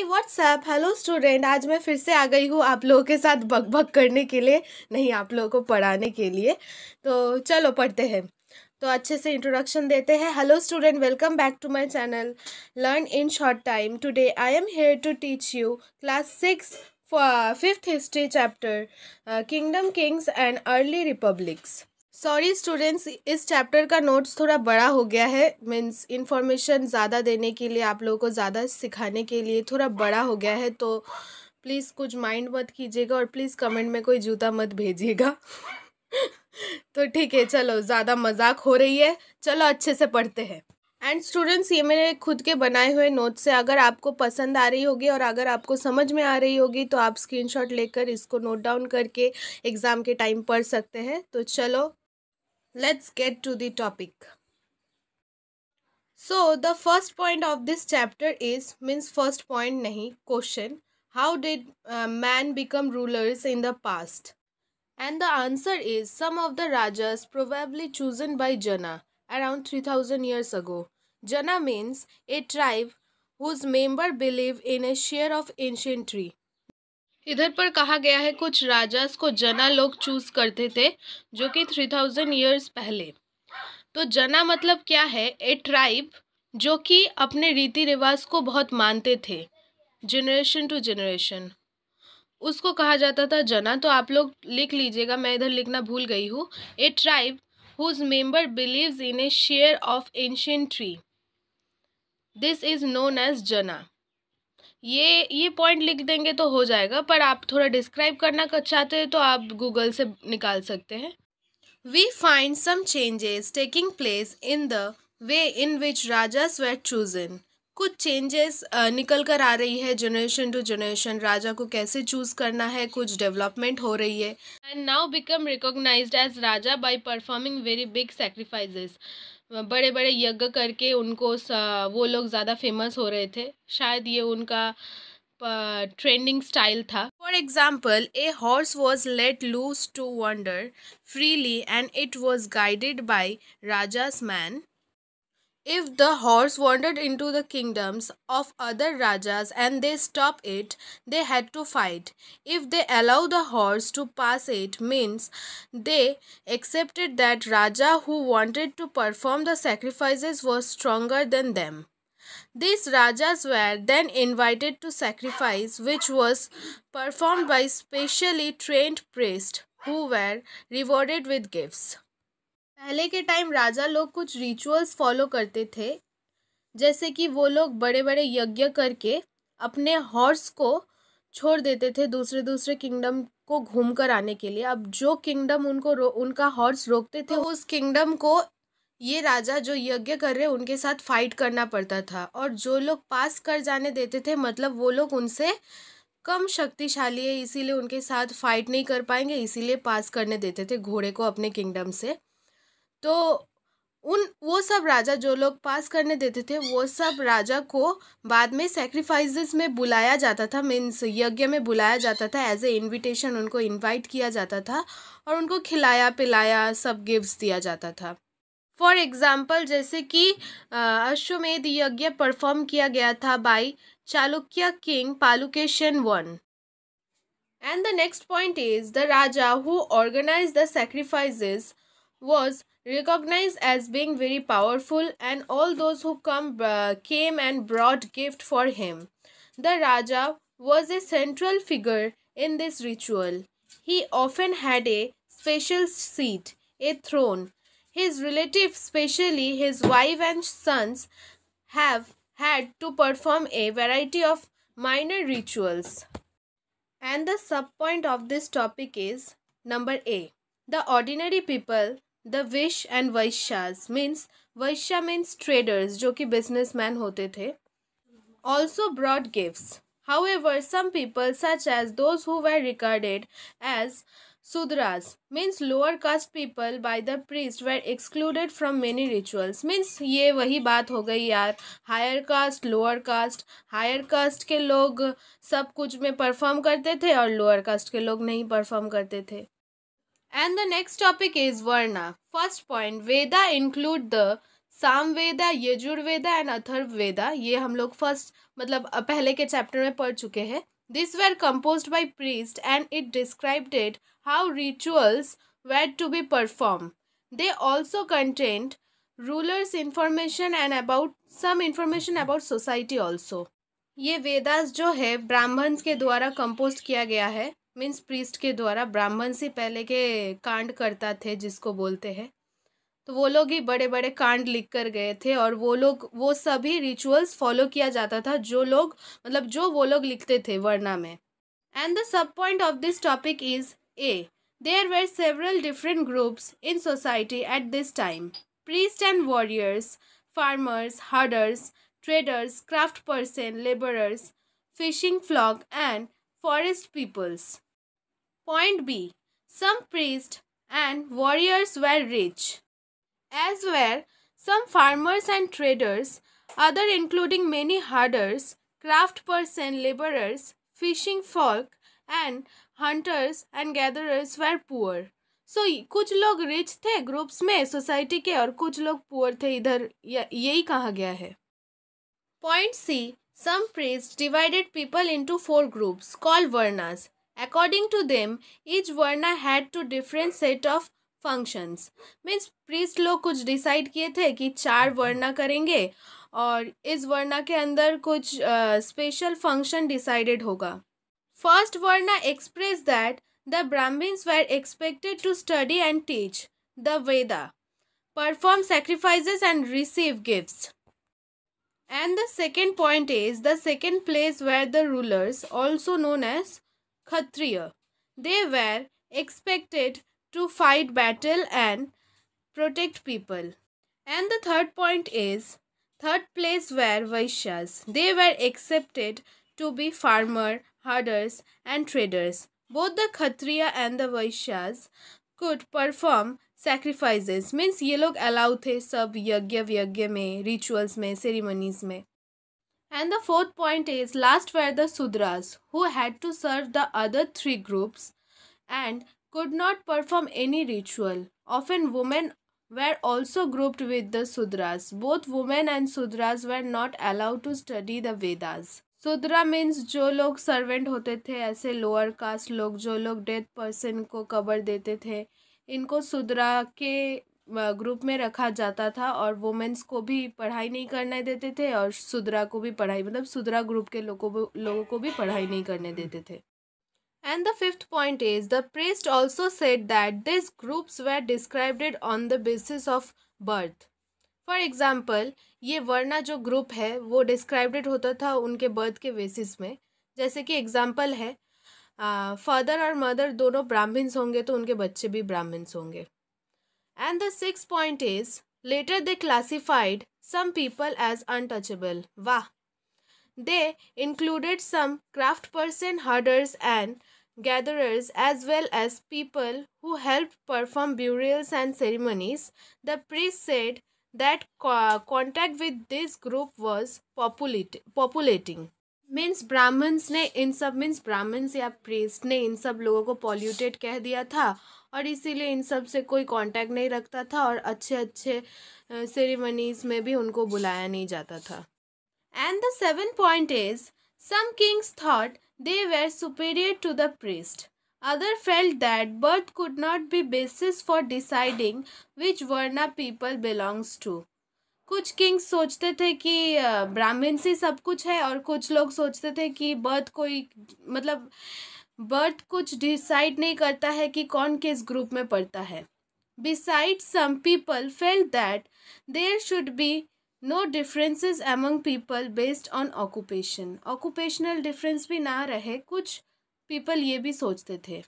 WhatsApp hello student. आज मैं फिर से आ गई हूँ आप लोगों के साथ बकबक करने के लिए, नहीं आप लोगों को पढ़ाने के लिए। तो चलो पढ़ते हैं। तो अच्छे से इंट्रोडक्शन देते हैं। Hello student, welcome back to my channel learn in short time. Today I am here to teach you class 6 5th history chapter kingdom kings and early republics. Sorry students, इस चैप्टर का notes थोड़ा बड़ा हो गया है। Means information ज़्यादा देने के लिए, आप लोगों को ज़्यादा सिखाने के लिए थोड़ा बड़ा हो गया है। तो प्लीज़ कुछ माइंड मत कीजिएगा और प्लीज़ कमेंट में कोई जूता मत भेजिएगा। तो ठीक है, चलो ज़्यादा मजाक हो रही है, चलो अच्छे से पढ़ते हैं। एंड स्टूडेंट्स, ये मेरे खुद के बनाए हुए नोट्स से अगर आपको पसंद आ रही होगी और अगर आपको समझ में आ रही होगी तो आप स्क्रीनशॉट लेकर इसको नोट डाउन करके एग्ज़ाम के टाइम पढ़ सकते हैं। तो चलो let's get to the topic. So the first point of this chapter is, means first point nahi, question, how did man become rulers in the past? And the answer is, some of the rajas probably chosen by Jana around 3000 years ago. Jana means a tribe whose member believe in a share of ancient tree. इधर पर कहा गया है कुछ rajas को जना लोग choose करते थे जो कि 3000 ईयर्स पहले। तो जना मतलब क्या है? ए ट्राइब जो कि अपने रीति रिवाज को बहुत मानते थे, जनरेशन टू जनरेशन, उसको कहा जाता था जना। तो आप लोग लिख लीजिएगा, मैं इधर लिखना भूल गई हूँ। A tribe whose member believes in a share of ancient tree, this is known as jana. ये पॉइंट लिख देंगे तो हो जाएगा, पर आप थोड़ा डिस्क्राइब करना चाहते हैं तो आप गूगल से निकाल सकते हैं। We find some changes taking place in the way in which rajas were chosen. कुछ चेंजेस निकल कर आ रही है जनरेशन टू जनरेशन, राजा को कैसे चूज करना है, कुछ डेवलपमेंट हो रही है। And now become recognised as raja by performing very big sacrifices, बड़े बड़े यज्ञ करके उनको वो लोग ज़्यादा फेमस हो रहे थे, शायद ये उनका ट्रेंडिंग स्टाइल था। For example, a horse was let loose to wander freely and it was guided by Raja's man. If the horse wandered into the kingdoms of other rajas and they stopped it, they had to fight. If they allow the horse to pass, it means they accepted that Raja who wanted to perform the sacrifices was stronger than them. These rajas were then invited to sacrifice, which was performed by specially trained priests who were rewarded with gifts. पहले के time राजा लोग कुछ rituals follow करते थे, जैसे कि वो लोग बड़े बड़े यज्ञ करके अपने हॉर्स को छोड़ देते थे दूसरे दूसरे किंगडम को घूम कर आने के लिए। अब जो किंगडम उनको उनका हॉर्स रोकते थे, उस किंगडम को ये राजा जो यज्ञ कर रहे उनके साथ फाइट करना पड़ता था। और जो लोग पास कर जाने देते थे, मतलब वो लोग उनसे कम शक्तिशाली है इसीलिए उनके साथ फाइट नहीं कर पाएंगे, इसीलिए पास करने देते थे घोड़े को अपने किंगडम से। तो वो सब राजा जो लोग पास करने देते थे, वो सब राजा को बाद में सैक्रिफाइसेस में बुलाया जाता था, मीन्स यज्ञ में बुलाया जाता था। एज ए इनविटेशन उनको इनवाइट किया जाता था और उनको खिलाया पिलाया सब गिफ्ट्स दिया जाता था। फॉर एग्जाम्पल, जैसे कि अश्वमेध यज्ञ परफॉर्म किया गया था by Chalukya king Pulakeshin I. And the next point is, the Raja who organized the sacrifices was recognized as being very powerful, and all those who came and brought gift for him. The Raja was a central figure in this ritual. He often had a special seat, a throne. His relatives, especially his wife and sons, have had to perform a variety of minor rituals. And the subpoint of this topic is number A, the ordinary people, the Vish and Vaishyas, means Vaishya means traders जो कि businessman होते थे, also brought gifts. However, some people such as those who were regarded as Sudras, means lower caste people by the priest, were excluded from many rituals. Means ये वही बात हो गई यार, higher caste lower caste. Higher caste के लोग सब कुछ में परफॉर्म करते थे और लोअर कास्ट के लोग नहीं परफॉर्म करते थे। And the next topic is Varna. First point, Veda include the Samaveda, Yajurveda and Atharvaveda, ये हम लोग फर्स्ट मतलब पहले के चैप्टर में पढ़ चुके हैं. This were composed by priests and it described it how rituals were to be performed. They also contained rulers information and about some information about society also. ये वेदास जो है ब्राह्मण्स के द्वारा कंपोज किया गया है, मीन्स प्रीस्ट के द्वारा. ब्राह्मण से पहले के कांड करता थे जिसको बोलते हैं, तो वो लोग ही बड़े बड़े कांड लिख कर गए थे और वो सभी रिचुअल्स फॉलो किया जाता था जो वो लोग लिखते थे वर्णा में. And the sub point of this topic is A. There were several different groups in society at this time. Priest and warriors, farmers, herders, traders, craft person, laborers, fishing flock and forest peoples. Point B. Some priests and warriors were rich, as were some farmers and traders, other including many herders, craft person, laborers, fishing folk and hunters and gatherers were poor. So कुछ लोग rich थे groups में society के और कुछ लोग poor थे इधर, यही कहा गया है. Point C. Some priests divided people into 4 groups called varnas. According to them, each varna had to different set of functions. Means priest लोग कुछ डिसाइड किए थे कि 4 वर्णा करेंगे और इस वर्णा के अंदर कुछ स्पेशल फंक्शन डिसाइडेड होगा. First varna express that the Brahmans were expected to study and teach the Veda, perform sacrifices and receive gifts. And the second point is the second place where the rulers, also known as Kshatriya, they were expected to fight battle and protect people. And the third point is third place where Vaishyas, they were accepted to be farmer, herders and traders. Both the Kshatriya and the Vaishyas could perform sacrifices. Means ये लोग allow थे सब यज्ञ में, rituals में, ceremonies में. And the fourth point is last were the Shudras who had to serve the other 3 groups and could not perform any ritual. Often women were also grouped with the Sudras. Both women and Sudras were not allowed to study the Vedas. Shudra means जो लोग servant होते थे, ऐसे lower caste लोग जो लोग death person को cover देते थे, इनको शूद्रा के ग्रुप में रखा जाता था और वुमेन्स को भी पढ़ाई नहीं करने देते थे और शूद्रा को भी पढ़ाई शूद्रा ग्रुप के लोगों को भी पढ़ाई नहीं करने देते थे. And the fifth point is the priest also said that these groups were described on the basis of birth. For example, ये वर्णा जो ग्रुप है वो डिस्क्राइब्ड होता था उनके बर्थ के बेसिस में. जैसे कि एग्जाम्पल है, फादर और मदर दोनों ब्राह्मण्स होंगे तो उनके बच्चे भी ब्राह्मण्स होंगे. And the sixth point is later they classified some people as untouchable. वाह. They included some craft person, herders and gatherers as well as people who helped perform burials and ceremonies. The priest said that contact with this group was populating. Means Brahmins ने इन सब Brahmins या priest ने इन सब लोगों को polluted कह दिया था और इसीलिए इन सब से कोई कांटेक्ट नहीं रखता था और अच्छे सेरेमनीज में भी उनको बुलाया नहीं जाता था. And the 7th point is some kings thought they were superior to the priest. Others felt that birth could not be basis for deciding which varna people belongs to. कुछ किंग्स सोचते थे कि ब्राह्मण से सब कुछ है और कुछ लोग सोचते थे कि बर्थ कुछ डिसाइड नहीं करता है कि कौन किस ग्रुप में पड़ता है. Besides, some people felt that there should be no differences among people based on occupation. Occupational difference भी ना रहे, कुछ people ये भी सोचते थे.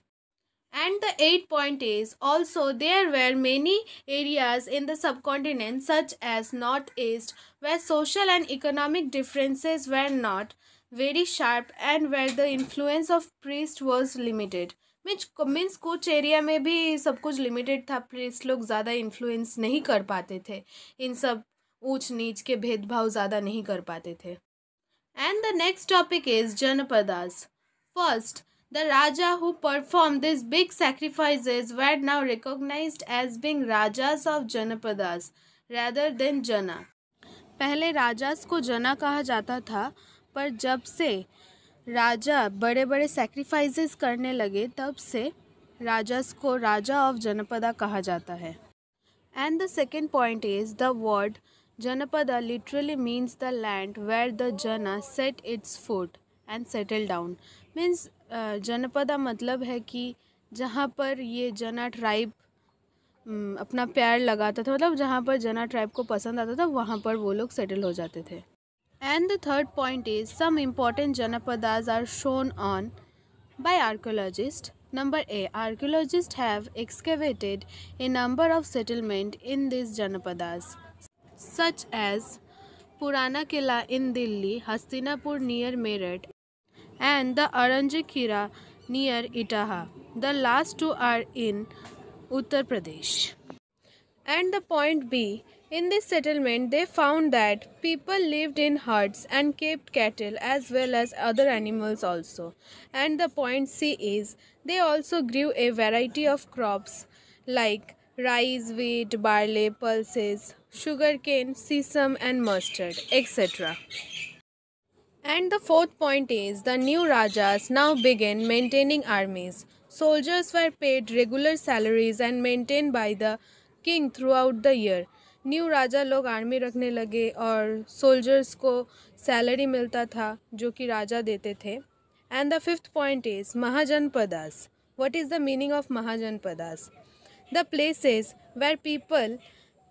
And the 8th point is also there were many areas in the subcontinent such as northeast where social and economic differences were not very sharp and where the influence of priest was limited. Means कुछ area में भी सब कुछ limited था, priest लोग ज़्यादा influence नहीं कर पाते थे, इन सब ऊंच नीच के भेदभाव ज़्यादा नहीं कर पाते थे. And the next topic is janapadas. First, the Raja who performed these big sacrifices were now recognized as being Rajas of Janapadas. rather than jana. पहले राजास को जना कहा जाता था, पर जब से राजा बड़े बड़े सैक्रिफाइसेस करने लगे तब से राजास को राजा ऑफ जनपदा कहा जाता है. And the second point is the word Janapada literally means the land where the Jana set its foot and settled down. Means Janapada मतलब है कि जहाँ पर ये जना ट्राइब अपना पैर लगाता था, मतलब जहाँ पर जना ट्राइब को पसंद आता था वहाँ पर वो लोग सेटल हो जाते थे. And the third point is some important Janapadas are shown on by archaeologists. Number A. Archaeologists have excavated a number of settlements in these Janapadas, such as Purana Killa in Delhi, Hastinapur near Meerut, and the Aranjikira near Itaha. The last two are in Uttar Pradesh. And the point B. In this settlement, they found that people lived in huts and kept cattle as well as other animals also. And the point C is they also grew a variety of crops like rice, wheat, barley, pulses, sugarcane, sesame and mustard, etc. And the fourth point is the new Rajas now began maintaining armies. Soldiers were paid regular salaries and maintained by the king throughout the year. New राजा लोग army रखने लगे और soldiers को salary मिलता था जो कि राजा देते थे. And the fifth point is mahajanapadas. What is the meaning of mahajanapadas? The places where people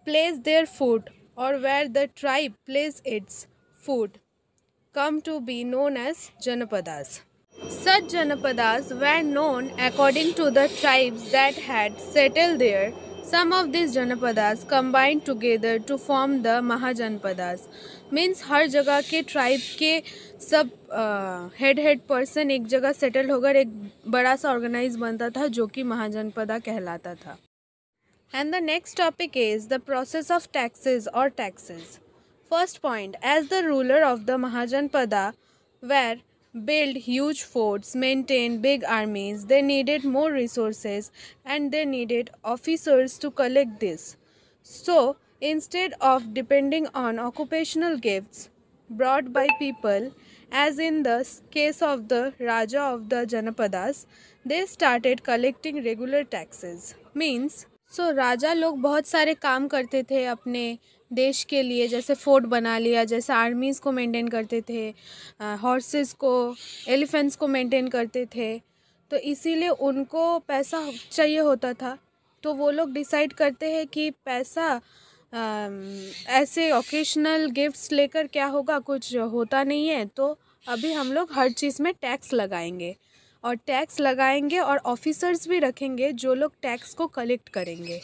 place their food और where the tribe place its food come to be known as Janapadas. Such Janapadas were known according to the tribes that had settled there. Some of these Janapadas combined together to form the Mahajanpadas. Means हर जगह के tribe के सब head person एक जगह settle होकर एक बड़ा सा ऑर्गेनाइज बनता था जो कि महाजनपदा कहलाता था. And the next topic is the process of taxes or taxes. First point, as the ruler of the Mahajanpada were built huge forts, maintained big armies, they needed more resources and they needed officers to collect this. So, instead of depending on occupational gifts brought by people, as in the case of the Raja of the Janapadas, they started collecting regular taxes. Means, so राजा लोग बहुत सारे काम करते थे अपने देश के लिए, जैसे फोर्ट बना लिया, जैसे आर्मीज़ को मेंटेन करते थे, हॉर्सेस को, एलिफेंट्स को मेंटेन करते थे. तो इसीलिए उनको पैसा चाहिए होता था. तो वो लोग डिसाइड करते हैं कि पैसा ऐसे ओकेशनल गिफ्ट्स लेकर क्या होगा, कुछ होता नहीं है, तो अभी हम लोग हर चीज़ में टैक्स लगाएंगे और टैक्स लगाएंगे और ऑफिसर्स भी रखेंगे जो लोग टैक्स को कलेक्ट करेंगे.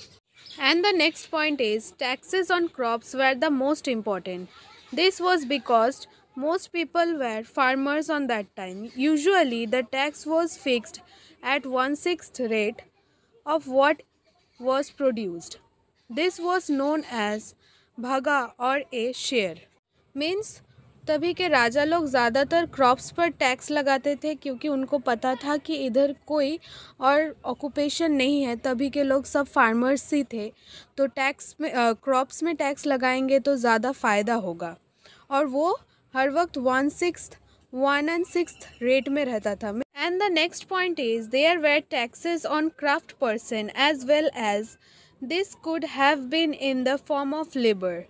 And the next point is taxes on crops were the most important. This was because most people were farmers on that time. Usually the tax was fixed at 1/6 rate of what was produced. This was known as bhaga or a share. Means तभी के राजा लोग ज़्यादातर crops पर tax लगाते थे क्योंकि उनको पता था कि इधर कोई और ऑक्यूपेशन नहीं है. तभी के लोग सब फार्मर्स ही थे, तो टैक्स में क्रॉप्स में टैक्स लगाएंगे तो ज़्यादा फ़ायदा होगा. और वो हर वक्त 1/6 रेट में रहता था. And the next point is there were taxes on craft person as well as this could have been in the form of labour.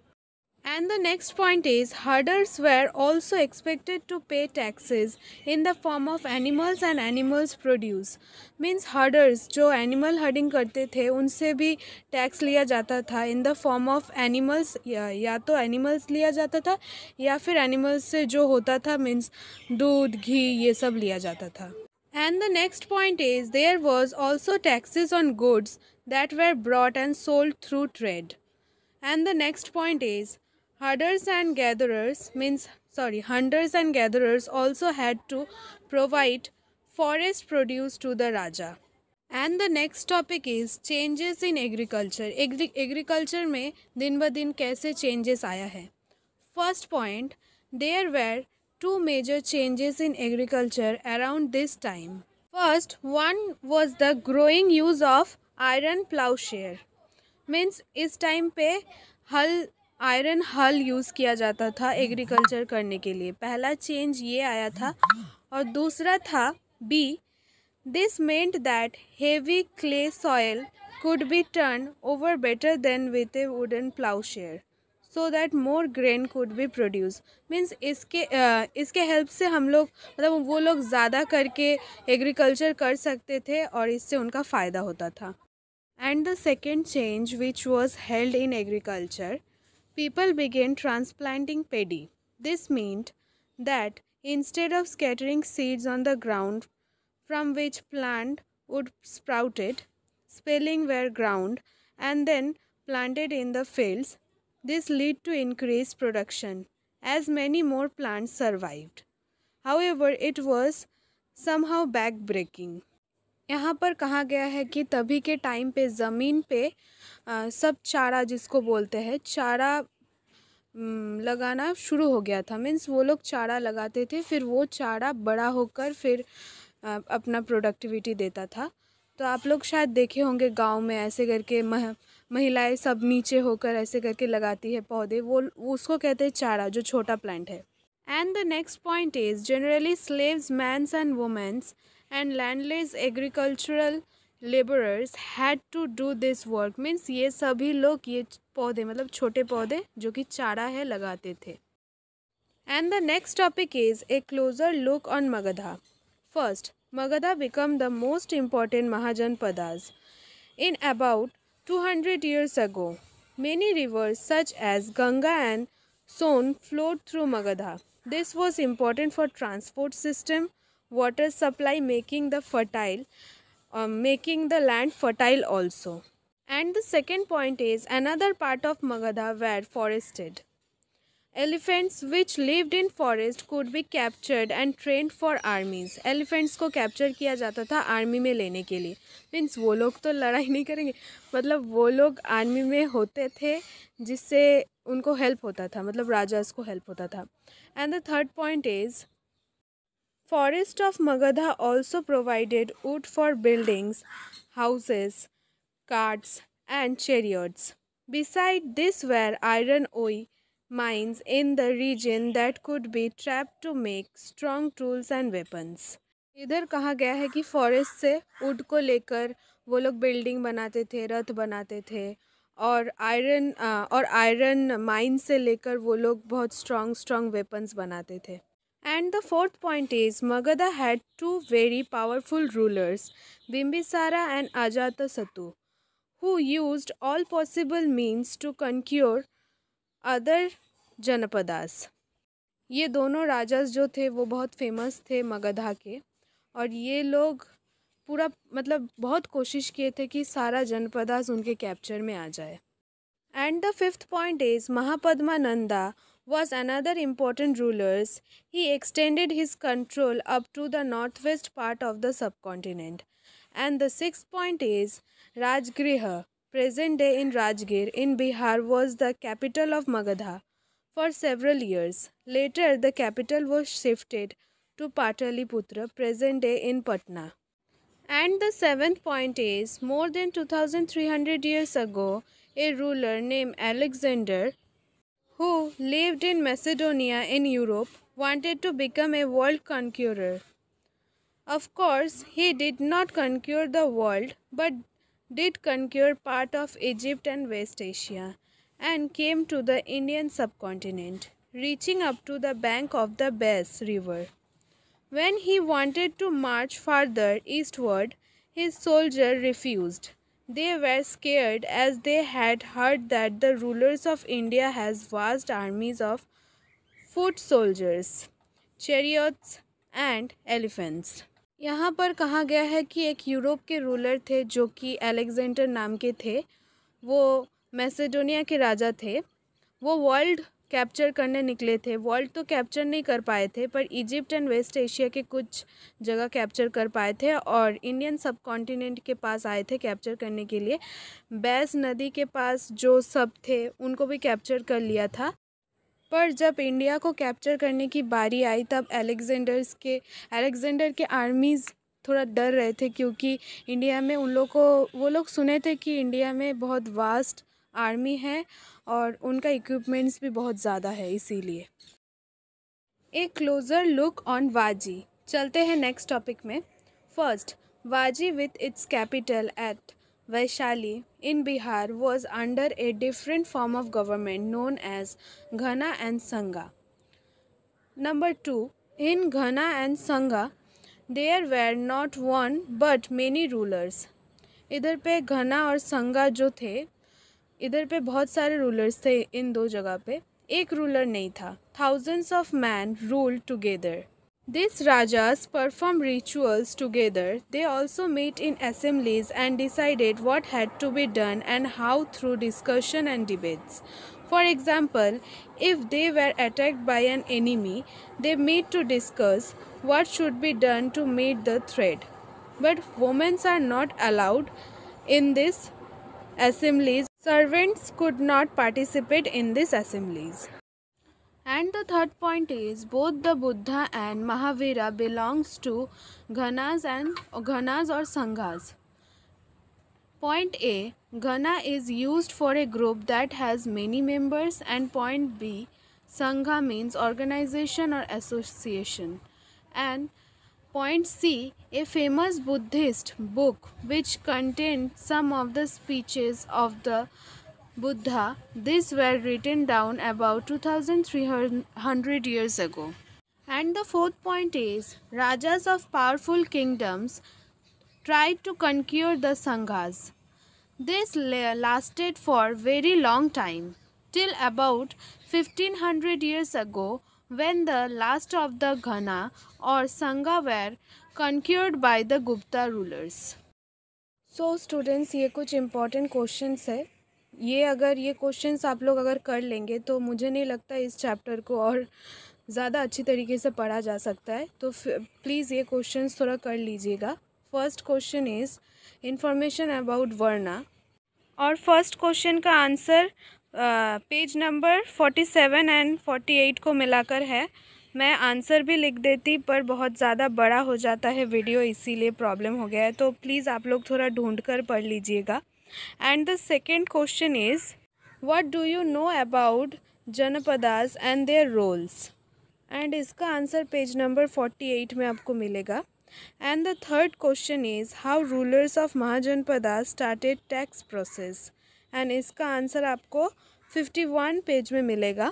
And the next point is herders were also expected to pay taxes in the form of animals and animals produce. Means herders जो animal herding करते थे उनसे भी tax लिया जाता था in the form of animals. या तो animals लिया जाता था या फिर animals से जो होता था means दूध, घी, ये सब लिया जाता था. And the next point is there was also taxes on goods that were brought and sold through trade. And the next point is hunters and gatherers also had to provide forest produce to the Raja. And the next topic is changes in agriculture. Agriculture में दिन ब दिन कैसे changes आया है. First point, there were two major changes in agriculture around this time. First, one was the growing use of iron plowshare. Means इस time पे हल आयरन हल यूज़ किया जाता था एग्रीकल्चर करने के लिए। पहला चेंज ये आया था। और दूसरा था B, this meant that heavy clay soil could be turned over better than with a wooden plowshare so that more grain could be produced। Means इसके हेल्प से हम लोग मतलब वो लोग ज़्यादा करके एग्रीकल्चर कर सकते थे और इससे उनका फ़ायदा होता था। And the second change which was held in agriculture, people began transplanting paddy. This meant that instead of scattering seeds on the ground from which plant would sprouted, spelling were ground and then planted in the fields. This led to increased production as many more plants survived. However, it was somehow backbreaking. यहाँ पर कहा गया है कि तभी के time पे ज़मीन पे सब चारा जिसको बोलते हैं चारा लगाना शुरू हो गया था। मीन्स वो लोग चारा लगाते थे, फिर वो चारा बड़ा होकर फिर अपना प्रोडक्टिविटी देता था। तो आप लोग शायद देखे होंगे गांव में ऐसे करके महिलाएं सब नीचे होकर ऐसे करके लगाती है पौधे, वो उसको कहते हैं चारा, जो छोटा प्लांट है। And the next point is generally slaves, mans and womens and landless agricultural labourers had to do this work. Means ये सभी लोग ये पौधे मतलब छोटे पौधे जो कि चारा है लगाते थे। And the next topic is A closure look on Magadha. First, Magadha became the most important Mahajanpadas. In about 200 years ago, many rivers such as Ganga and Son flowed through Magadha. This was important for transport system, water supply, making the land fertile also. And the second point is another part of Magadha were forested. Elephants which lived in forest could be captured and trained for armies. Elephants को capture किया जाता था army में लेने के लिए। Means वो लोग तो लड़ाई नहीं करेंगे, मतलब वो लोग आर्मी में होते थे जिससे उनको हेल्प होता था, मतलब राजास को हेल्प होता था। And the third point is forest of Magadha also provided would for buildings, houses, carts and chariots. Beside this were iron ore mines in the region that could be trapped to make strong tools and weapons. इधर कहा गया है कि forest से would को लेकर वो लोग बिल्डिंग बनाते थे, रथ बनाते थे, और आयरन माइन से लेकर वो लोग बहुत स्ट्रॉन्ग वेपन्स बनाते थे। And the fourth point is Magadha had two very powerful rulers, Bimbisara and Ajatashatru, who used all possible means to conquer other janapadas. ये दोनों राजास जो थे वो बहुत फेमस थे मगधा के, और ये लोग पूरा मतलब बहुत कोशिश किए थे कि सारा जनपदास उनके कैप्चर में आ जाए। And the fifth point is Mahapadma Nanda was another important rulers. He extended his control up to the northwest part of the subcontinent. And the sixth point is Rajgriha, present day in Rajgir in Bihar, was the capital of Magadha for several years. Later, the capital was shifted to Pataliputra, present day in Patna. And the seventh point is more than 2300 years ago, a ruler named Alexander, who lived in Macedonia in Europe, wanted to become a world conqueror. Of course, he did not conquer the world, but did conquer part of Egypt and West Asia, and came to the Indian subcontinent, reaching up to the bank of the Bas River. When he wanted to march farther eastward, his soldiers refused. They were scared as they had heard that the rulers of India has vast armies of foot soldiers, chariots and elephants. यहाँ पर कहा गया है कि एक Europe के ruler थे जो कि अलेक्जेंडर नाम के थे, वो मैसेडोनिया के राजा थे। वो वर्ल्ड कैप्चर करने निकले थे। वर्ल्ड तो कैप्चर नहीं कर पाए थे, पर इजिप्ट एंड वेस्ट एशिया के कुछ जगह कैप्चर कर पाए थे और इंडियन सब कॉन्टिनेंट के पास आए थे कैप्चर करने के लिए। बैस नदी के पास जो सब थे उनको भी कैप्चर कर लिया था। पर जब इंडिया को कैप्चर करने की बारी आई तब अलेक्जेंडर के आर्मीज़ थोड़ा डर रहे थे, क्योंकि इंडिया में वो लोग सुने थे कि इंडिया में बहुत वास्ट आर्मी है और उनका इक्विपमेंट्स भी बहुत ज़्यादा है इसीलिए। A closer look on Vajji. चलते हैं नेक्स्ट टॉपिक में। First, Vajji with its capital at Vaishali in Bihar was under a different form of government known as Ghana and Sangha. Number 2, in Ghana and Sangha there were not one but many rulers. इधर पे घना और संगा जो थे, इधर पे बहुत सारे रूलर्स थे इन दो जगह पे, एक रूलर नहीं था. Thousands of men ruled together. These rajas performed rituals together. They also met in assemblies and decided what had to be done and how through discussion and debates. For example, if they were attacked by an enemy, they met to discuss what should be done to meet the threat. But women are not allowed in these assemblies. Servants could not participate in these assemblies. And the third point is both the Buddha and Mahavira belongs to Ghanas or Sanghas. Point A, Ghana is used for a group that has many members, and point B, Sangha means organization or association. And point C, a famous Buddhist book which contained some of the speeches of the Buddha. These were written down about 2300 years ago. And the fourth point is Rajas of powerful kingdoms tried to conquer the Sanghas. This lasted for very long time, till about 1500 years ago, when the last of the Ghana or Sangha were conquered by the Gupta rulers. So students, ये कुछ important questions है. ये questions आप लोग अगर कर लेंगे तो मुझे नहीं लगता इस चैप्टर को और ज़्यादा अच्छी तरीके से पढ़ा जा सकता है. तो प्लीज़ ये क्वेश्चंस थोड़ा कर लीजिएगा. First question is information about varna, और फर्स्ट क्वेश्चन का आंसर पेज नंबर 47 एंड 48 को मिलाकर है. मैं आंसर भी लिख देती पर बहुत ज़्यादा बड़ा हो जाता है वीडियो, इसीलिए प्रॉब्लम हो गया है. तो प्लीज़ आप लोग थोड़ा ढूंढ कर पढ़ लीजिएगा. And the second question is, what do you know about Janapadas and their roles? And इसका आंसर पेज नंबर 48 में आपको मिलेगा. And the third question is, how rulers of Mahajanpadas started tax process? And इसका answer आपको 51 page में मिलेगा.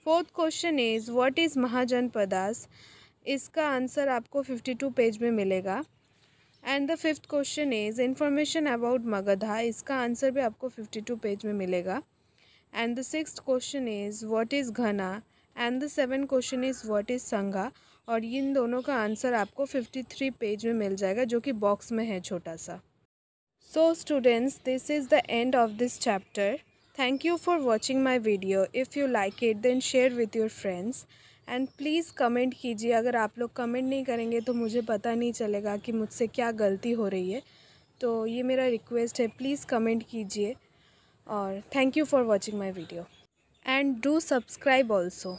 Fourth question is, what is Mahajanpadas? इसका answer आपको 52 पेज में मिलेगा. And the fifth question is information about Magadha. इसका आंसर भी आपको 52 पेज में मिलेगा. And the sixth question is what is gana. And the seventh question is what is sangha. और इन दोनों का आंसर आपको 53 पेज में मिल जाएगा, जो कि बॉक्स में है छोटा सा. So students, this is the end of this chapter. Thank you for watching my video. If you like it then share with your friends and please comment कीजिए. अगर आप लोग कमेंट नहीं करेंगे तो मुझे पता नहीं चलेगा कि मुझसे क्या गलती हो रही है. तो ये मेरा रिक्वेस्ट है, प्लीज़ कमेंट कीजिए. और thank you for watching my video and do subscribe also.